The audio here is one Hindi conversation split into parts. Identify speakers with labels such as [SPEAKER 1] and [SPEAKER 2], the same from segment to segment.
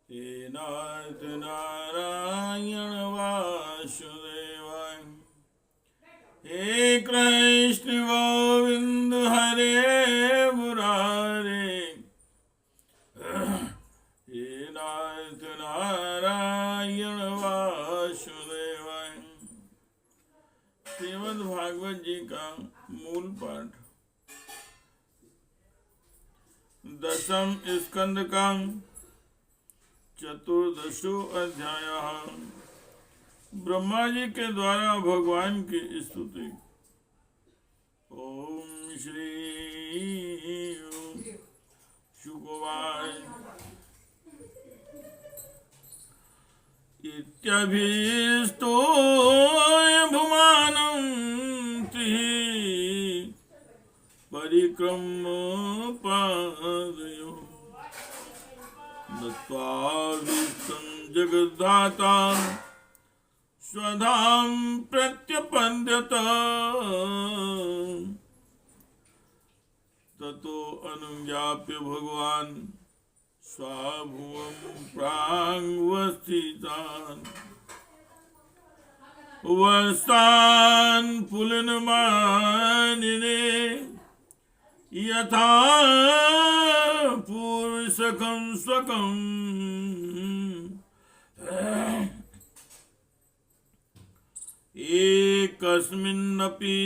[SPEAKER 1] हे नाथ नारायण वासुदेवाय। हे कृष्ण गोविंद हरे मुरारे। हे नाथ नारायण वासुदेवाय। श्रीमद् भागवत जी का मूल पाठ। दशम स्कंद का चतुर्दशो अध्याय। ब्रह्मा जी के द्वारा भगवान की स्तुति। ओम श्री शुभवाय इत्यभीस्तो भुमानं परिक्रम पादयो नत्वाभीष्टं जगद्धाता स्वधाम प्रत्यपद्यत। ततो अनुज्ञाप्य भगवान स्वाभुवं प्राङ्वस्थितान् वस्तान् पुलनमानिने यथा पूर्वसखं स्वकम् एकस्मिन्नपि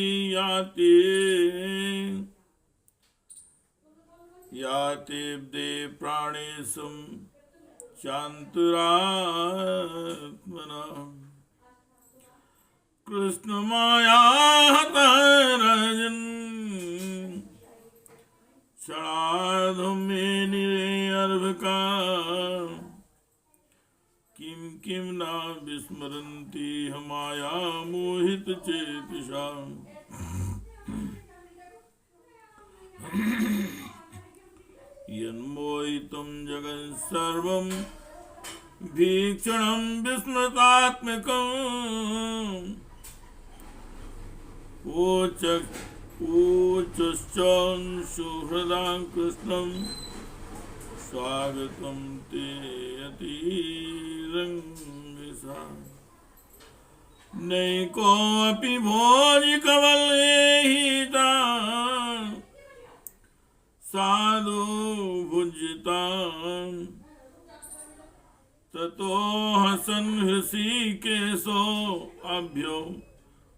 [SPEAKER 1] यातेब्दे प्राणेशं चान्तरात्मना कृष्णमायाहतरजन् क्षणार्धमेनिरे अर्भका किं किं न विस्मरन्ति माया मोहित चेतसा। यन्मोहितं जगत् सर्वं भीक्षणं विस्मृतात्मकम् ऊचश्च सुहृदां कृष्णं स्वागतं ते अतिरङ्गसा। नैकोऽपि भोजिकवल्लेहिता साधु भुज्यताम् ततो हसन् हृषीकेशो अभ्यो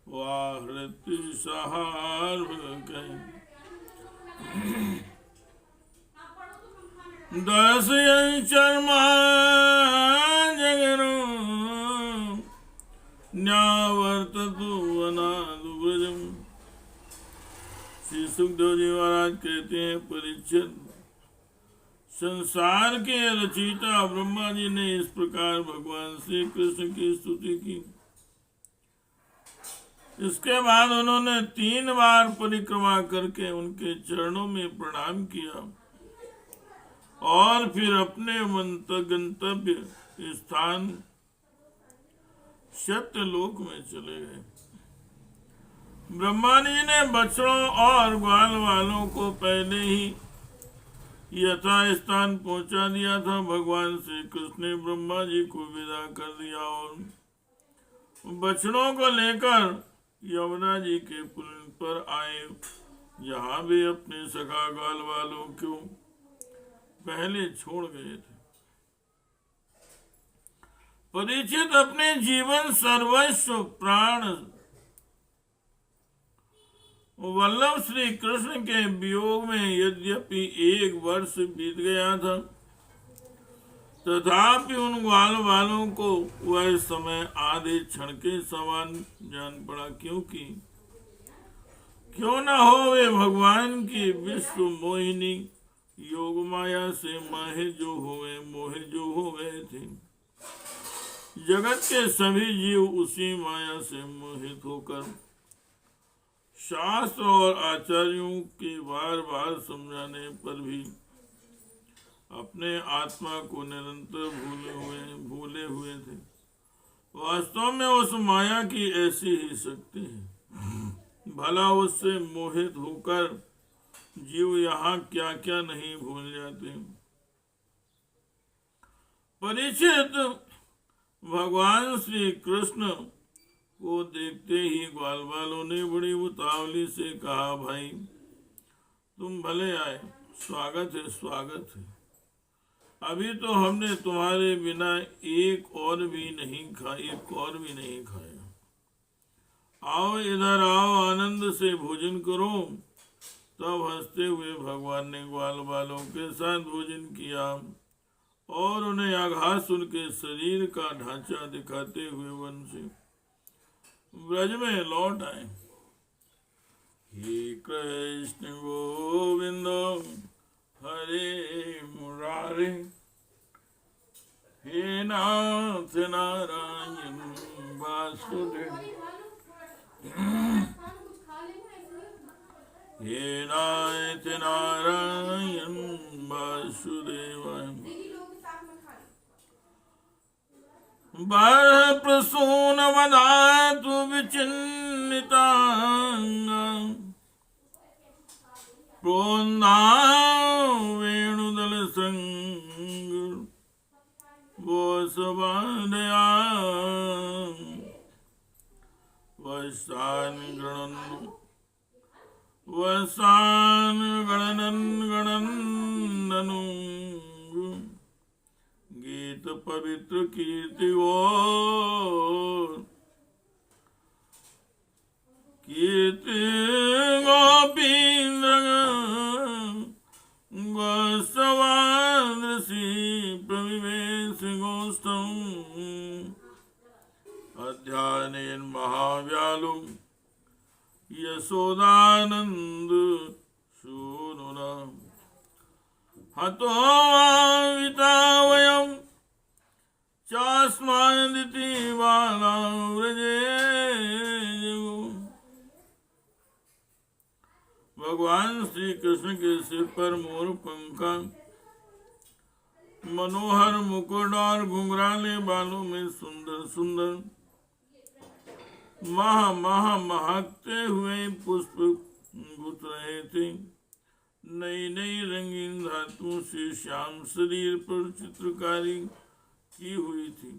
[SPEAKER 1] वाहृति सहार्भकै। दर्शयन् शर्मा जगनो न्यावर्ततु वनादुव्रजम्। श्री सुखदेव जी महाराज कहते हैं, परीक्षित, संसार के रचयिता ब्रह्मा जी ने इस प्रकार भगवान श्री कृष्ण की स्तुति की। इसके बाद उन्होंने 3 बार परिक्रमा करके उनके चरणों में प्रणाम किया और फिर अपने गंतव्य स्थान सत्यलोक में चले गए। ब्रह्मा जी ने बछड़ों और ग्वाल वालों को पहले ही यथा स्थान पहुंचा दिया था। भगवान श्री कृष्ण ने ब्रह्मा जी को विदा कर दिया और बछड़ों को लेकर यमुना जी के पुल पर आए, जहां भी अपने सखा ग्वाल वालों को पहले छोड़ गए थे। परीक्षित, अपने जीवन सर्वस्व प्राण वल्लभ श्री कृष्ण के वियोग में यद्यपि 1 वर्ष बीत गया था, तथापि उन ग्वाल वालों को वह समय आधे क्षण के समान जान पड़ा, क्योंकि क्यों न हो वे भगवान की विश्व मोहिनी योग माया से मोहे जो हो गए थे। जगत के सभी जीव उसी माया से मोहित होकर शास्त्र और आचार्यों के बार बार समझाने पर भी अपने आत्मा को निरंतर भूले हुए थे। वास्तव में उस माया की ऐसी ही शक्ति है। भला उससे मोहित होकर जीव यहाँ क्या क्या नहीं भूल जाते। परीक्षित भगवान श्री कृष्ण को देखते ही ग्वाल बालों ने बड़ी उतावली से कहा, भाई तुम भले आए, स्वागत है स्वागत है। अभी तो हमने तुम्हारे बिना एक और भी नहीं खाया। आओ इधर आओ, आनंद से भोजन करो। तब हंसते हुए भगवान ने ग्वाल बालों के साथ भोजन किया और उन्हें आघात उनके शरीर का ढांचा दिखाते हुए वन से ब्रज में लौट आए। हे कृष्ण गोविंद हरे मुरारे, हे नाथ नारायण वासुदेव, हे नाथ नारायण वासुदेवाय। बर प्रसून वदातु विचिन्नितांग, प्रोन्ना वेणुदल संग वो सबादया वसान गणननु गीत पवित्र कीर्ति गोपीन्द्र गोस्वादृशी प्रविवेश गोष्ठम अध्यायन महाव्यालु यशोदानंद सूनुना हतो विता वयम चास्मादिति बाला व्रजे। भगवान श्री कृष्ण के सिर पर मोर पंखा, मनोहर मुकुट और घुंघराले बालों में सुंदर सुंदर महकते हुए पुष्प गुथ रहे थे। नई नई रंगीन धातुओं से श्याम शरीर पर चित्रकारी की हुई थी।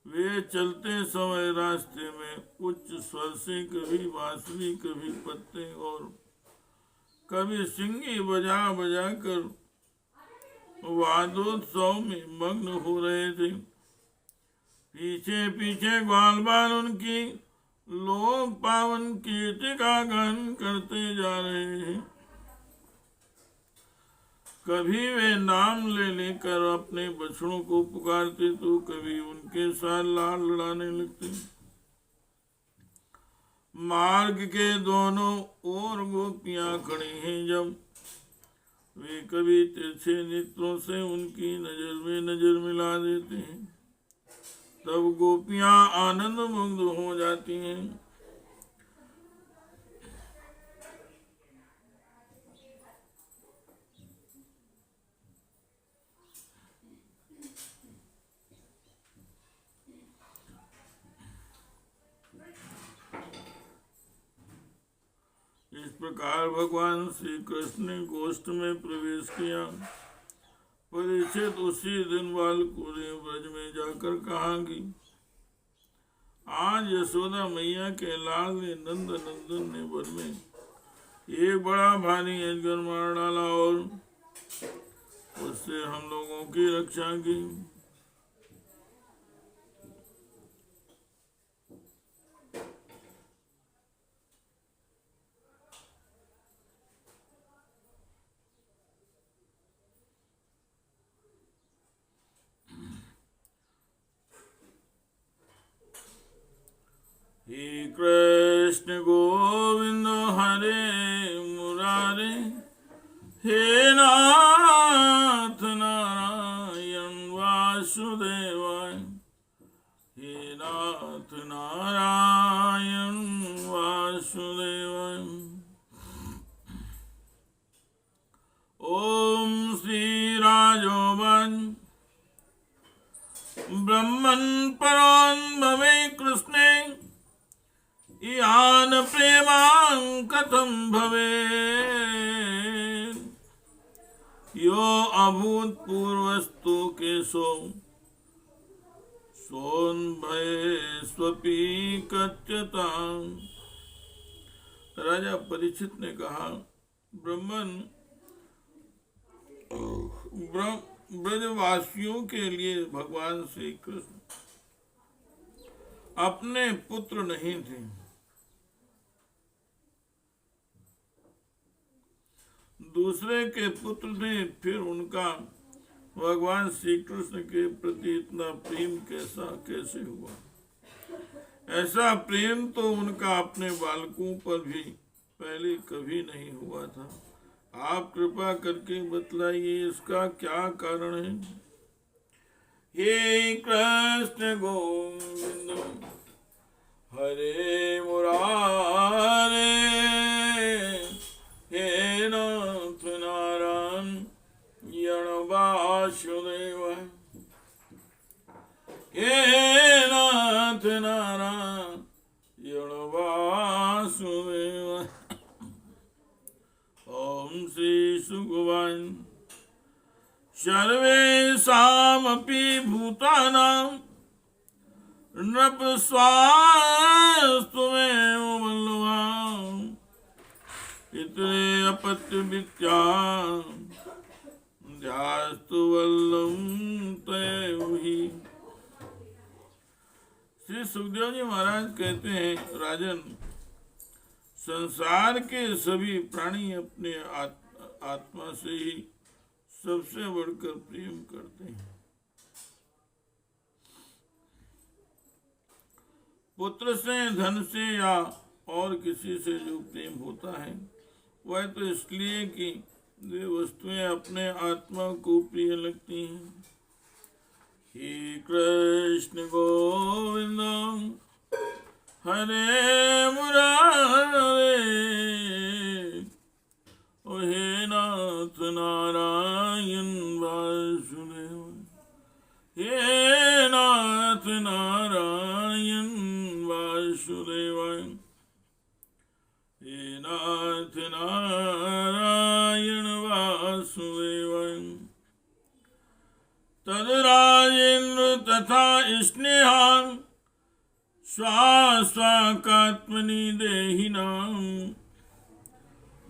[SPEAKER 1] वे चलते समय रास्ते में उच्च स्वर से कभी बांसुरी, कभी पत्ते और कभी सिंगी बजा बजा कर वादोत्सव में मग्न हो रहे थे। पीछे पीछे ग्वाल बाल उनकी लोक पावन कीर्ति का गान करते जा रहे हैं। कभी वे नाम ले लेकर अपने बछड़ों को पुकारते तो कभी उनके साथ लाड लड़ाने लगते। मार्ग के दोनों ओर गोपियां खड़ी हैं। जब वे कभी तिरछे नेत्रों से उनकी नजर में नजर मिला देते हैं, तब गोपियां आनंद मुग्ध हो जाती हैं। इस प्रकार भगवान श्री कृष्ण ने गोष्ठ में प्रवेश किया। परीक्षित उसी दिन बालकों ने ब्रज में जाकर कहा कि आज यशोदा मैया के लाल ने नंद नंदन ने वन में एक बड़ा भारी अजगर मार डाला और उससे हम लोगों की रक्षा की। हे कृष्ण गोविंद हरे मुरारे, हे नाथ नारायण वासुदेवाय, हे नाथ नारायण वासुदेवाय। ओम श्री राजोवन ब्रह्मन् परान् भवे कृष्णे यान प्रेमां कथं भवे यो जो अभूतपूर्वस्तु के सोन भय स्वपी कच्यता। राजा परीक्षित ने कहा, ब्रजवासियों के लिए भगवान श्री कृष्ण अपने पुत्र नहीं थे। दूसरे के पुत्र थे, फिर उनका भगवान श्री कृष्ण के प्रति इतना प्रेम कैसे हुआ? ऐसा प्रेम तो उनका अपने बालकों पर भी पहले कभी नहीं हुआ था। आप कृपा करके बतलाइए इसका क्या कारण है? हे कृष्ण गोविंद हरे मुरारे, हे नाथ नारायण वासुदेव, हे नाथ नारायण वासुदेव। ओम श्री सुगवान सर्वेषामपि भूतानां नृप स्वास्तुमेव बलवान् इतरे अपत्य विद्या ध्यास्तु वल्लभं तैहि। श्री सुखदेव जी महाराज कहते हैं, राजन, संसार के सभी प्राणी अपने आत्मा से ही सबसे बढ़कर प्रेम करते हैं। पुत्र से, धन से या और किसी से जो प्रेम होता है वह तो इसलिए कि वे वस्तुएं अपने आत्मा को प्रिय लगती हैं। हे कृष्ण गोविंद हरे मुरारे, हे नाथ नारायण वासुदेव, हे नाथ नारायण वासुदेव, हे नाथ नारायण वासुदेव। तद राजेंद्र तथा स्नेहा स्वास्वाकात्मनि देहिनां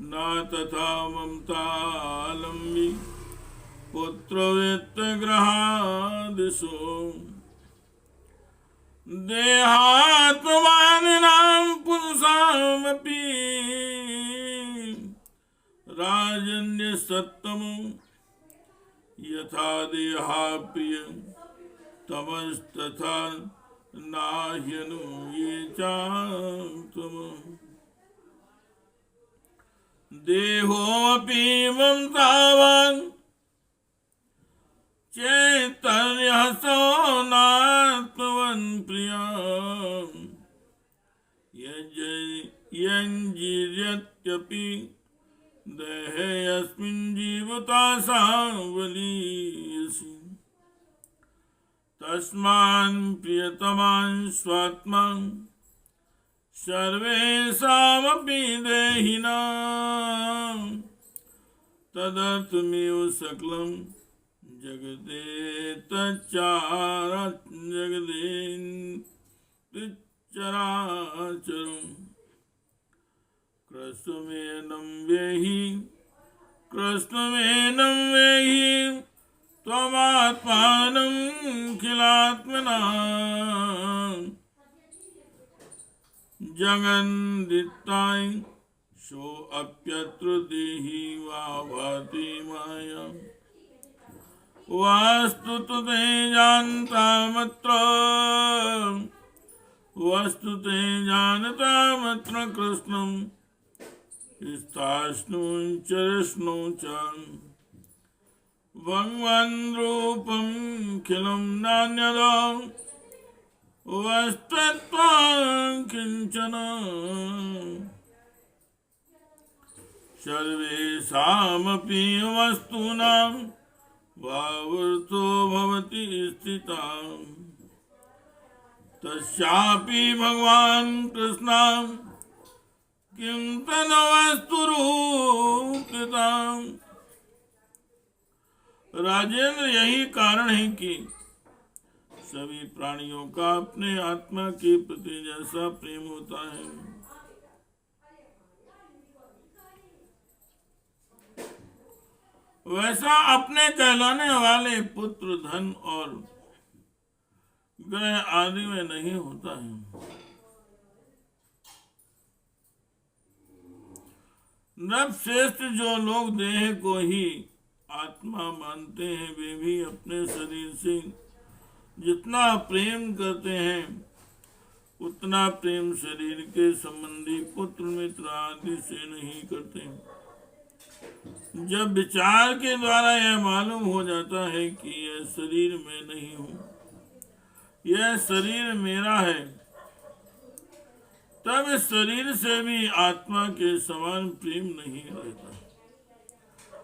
[SPEAKER 1] न तथा ममतालंबी पुत्रवित्तग्रहादिषु देहात्मानां पुंसामपि राजन्यसत्तम यथा देहा प्रिय तमस्तथा नाह्यनु ये चान्तम। देहोऽपि ममतावान् चैतन्यः सोनात्मवन् प्रिया यञ्जीर्यत्यपि देहेऽस्मिन् जीवता सावलीयसि। तस्मान् प्रियतमान् स्वात्मा सर्वेषामपि देहिनां तदर्थमेव सकलं जगते चराचरम्। कृष्णमेनं वेहि त्वमात्मानं खिलात्मना जगन्दिताय सो अप्यत्र देहि वा भाति माया। वस्तुते जानतामत्र कृष्णं स्थास्नु चरस्नु च भगवान् रूपं खिलं नान्यदा वस्तुत्वं किंचन। सर्वेषामपि वस्तूनां वावृतो भवति स्थिता तस्यापि भगवान् कृष्णं किं तन्वस्तुरूपिताम्। राजेंद्र, यही कारण है कि सभी प्राणियों का अपने आत्मा के प्रति जैसा प्रेम होता है, वैसा अपने कहलाने वाले पुत्र, धन और ग्रह आदि में नहीं होता है। नृपश्रेष्ठ, जो लोग देह को ही आत्मा मानते हैं, वे भी अपने शरीर से जितना प्रेम करते हैं उतना प्रेम शरीर के संबंधी पुत्र, मित्र आदि से नहीं करते। जब विचार के द्वारा यह मालूम हो जाता है कि यह शरीर में नहीं हूँ, यह शरीर मेरा है, तब इस शरीर से भी आत्मा के समान प्रेम नहीं रहता।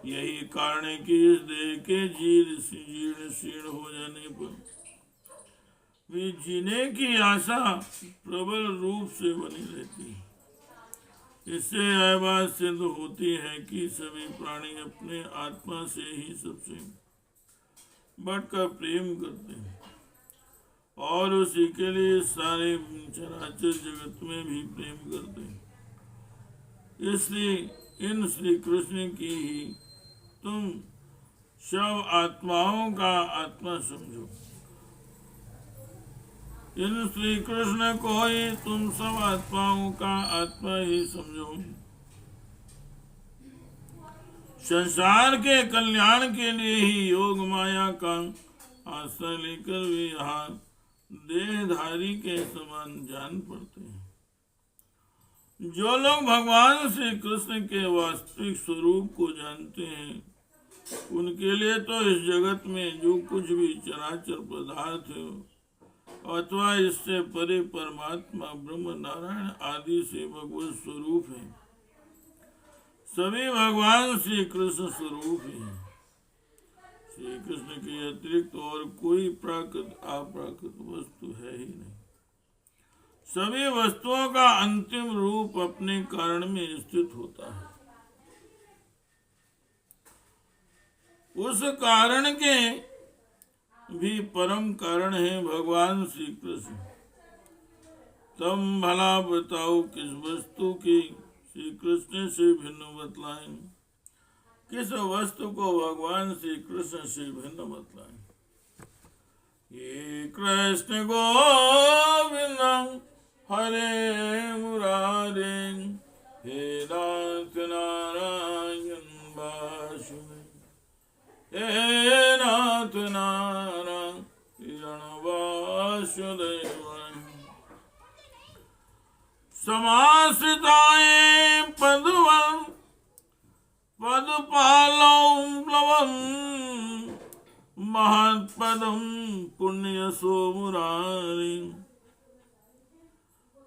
[SPEAKER 1] यही कारण है कि इस देह के जीर्ण शीर्ण हो जाने पर भी जीने की आशा प्रबल रूप से बनी रहती है। इससे यह बात सिद्ध होती है कि सभी प्राणी अपने आत्मा से ही सबसे बढ़कर प्रेम करते हैं और उसी के लिए सारे चराचर जगत में भी प्रेम करते हैं। इसलिए इन श्री कृष्ण की ही तुम सब आत्माओं का आत्मा समझो। इन श्री कृष्ण को ही तुम सब आत्माओं का आत्मा ही समझो। संसार के कल्याण के लिए ही योग माया का आश्रय लेकर वे यहाँ देहधारी के समान जान पड़ते हैं। जो लोग भगवान श्री कृष्ण के वास्तविक स्वरूप को जानते हैं, उनके लिए तो इस जगत में जो कुछ भी चराचर पदार्थ है अथवा इससे परे परमात्मा ब्रह्म नारायण आदि से भगवत स्वरूप है, सभी भगवान श्री कृष्ण स्वरूप है। श्री कृष्ण के अतिरिक्त और कोई प्राकृत अप्राकृत वस्तु है ही नहीं। सभी वस्तुओं का अंतिम रूप अपने कारण में स्थित होता है। उस कारण के भी परम कारण है भगवान श्री कृष्ण। तुम भला बताओ किस वस्तु की श्री कृष्ण से भिन्न बतलाएं, किस वस्तु को भगवान श्री कृष्ण से भिन्न बतलाएं। ये कृष्ण गोविंद हरे मुरारे, हे नाथ नारायण वासुदेव, हे नाथ नारायण वासुदेव। समाश्रिताये पदवं पदपालौ प्लवं, महत्पदं पुण्यसो मुरारी,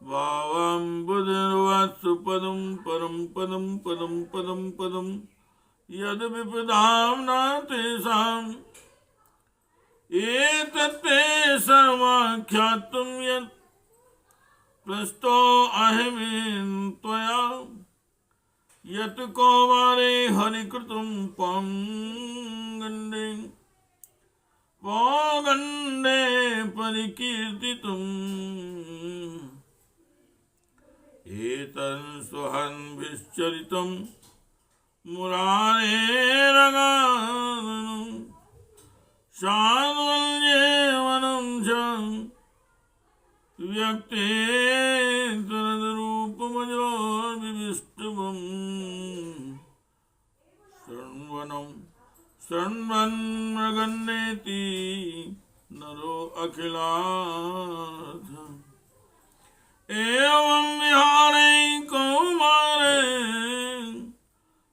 [SPEAKER 1] भावं बुधिर्वत्सु पदं परं पदं पदं पदं पदं, यद् विपदां न तेषाम् एतत्ते सर्वाख्यातुं यत् पृष्टो अहमेन त्वया, यत् कौमारे हरिकृतं पौगण्डे परिकीर्तितम्, एतन् सुहन्भिश्चरितं मुरारेरगाननं, शाद्वल्येवनं च व्यक्तेतरद्रूपमजोर्विविष्टवम्, शृण्वन्मृगन्नेति नरो अखिलार्थ, एवं विहारे कौमारे,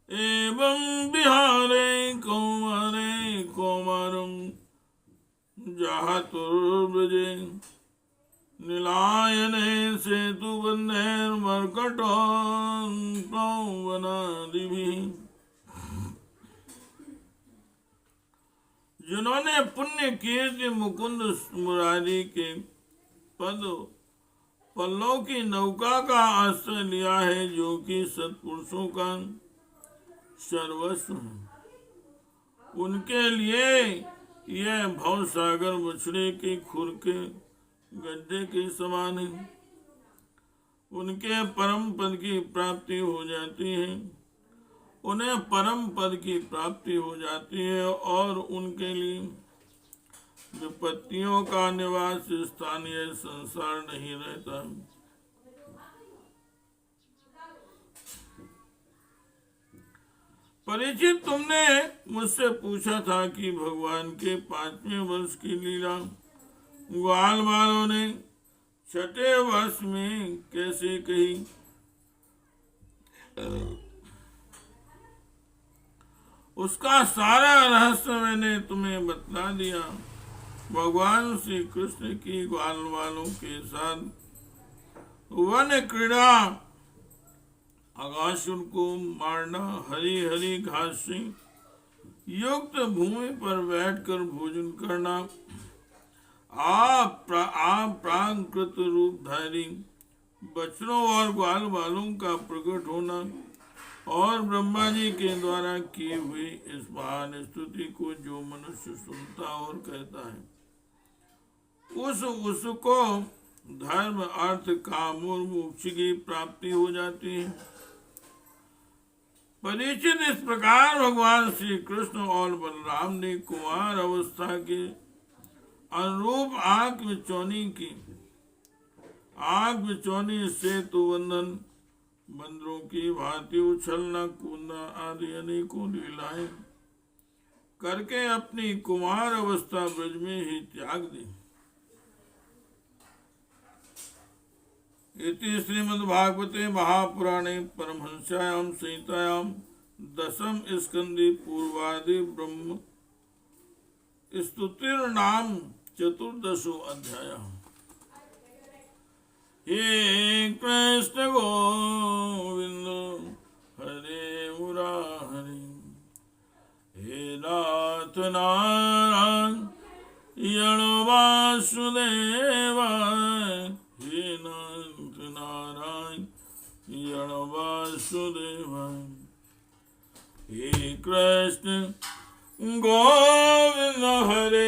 [SPEAKER 1] एवं विहारे कौमारे कौमारं जातुर्ब्रजे, नीलायने सेतुबन्धैर्मर्कटोन्वनादिभिः। जिन्होंने पुण्य कीर्ति मुकुंद मुरारी के पल्लों की नौका का आश्रय लिया है, जो कि सत्पुरुषों का सर्वस्व है, उनके लिए यह भव सागर बछड़े के खुर के गड्ढे के समान है। उनके परम पद की प्राप्ति हो जाती है, उन्हें परम पद की प्राप्ति हो जाती है और उनके लिए विपत्तियों का निवास स्थान यह संसार नहीं रहता। परीक्षित, तुमने मुझसे पूछा था कि भगवान के 5वें वर्ष की लीला ग्वाल वालों ने 6ठे वर्ष में कैसे कही। उसका सारा रहस्य मैंने तुम्हें बतला दिया। भगवान श्री कृष्ण की ग्वाल वालों के साथ वन क्रीड़ा, अगासुर को मारना, हरी हरी घास से युक्त भूमि पर बैठकर भोजन करना, आप प्राकृत रूपधारी बच्चों और ग्वाल वालों का प्रकट होना और ब्रह्मा जी के द्वारा किए हुए इस महान स्तुति को जो मनुष्य सुनता और कहता है, उसको धर्म, अर्थ, काम और मोक्ष की प्राप्ति हो जाती है। परीक्षित, इस प्रकार भगवान श्री कृष्ण और बलराम ने कुमार अवस्था के अनुरूप आंख बिचौनी सेतु बंधन, बंदरों की भांति उछलना कूदना आदि अनेकों लीलाएं करके अपनी कुमार अवस्था ब्रज में ही त्याग दी। इति श्रीमद्भागवते महापुराणे परमहंस्यायां संहितायां दशम स्कंदे पूर्वादि ब्रह्म स्तुतिर्नाम 14 अध्याय। हे कृष्ण गोविंद हरे मुरारी, हे नाथ नारायण वासुदेव, हे नाथ नारायण वासुदेव, हे कृष्ण गोविंद हरे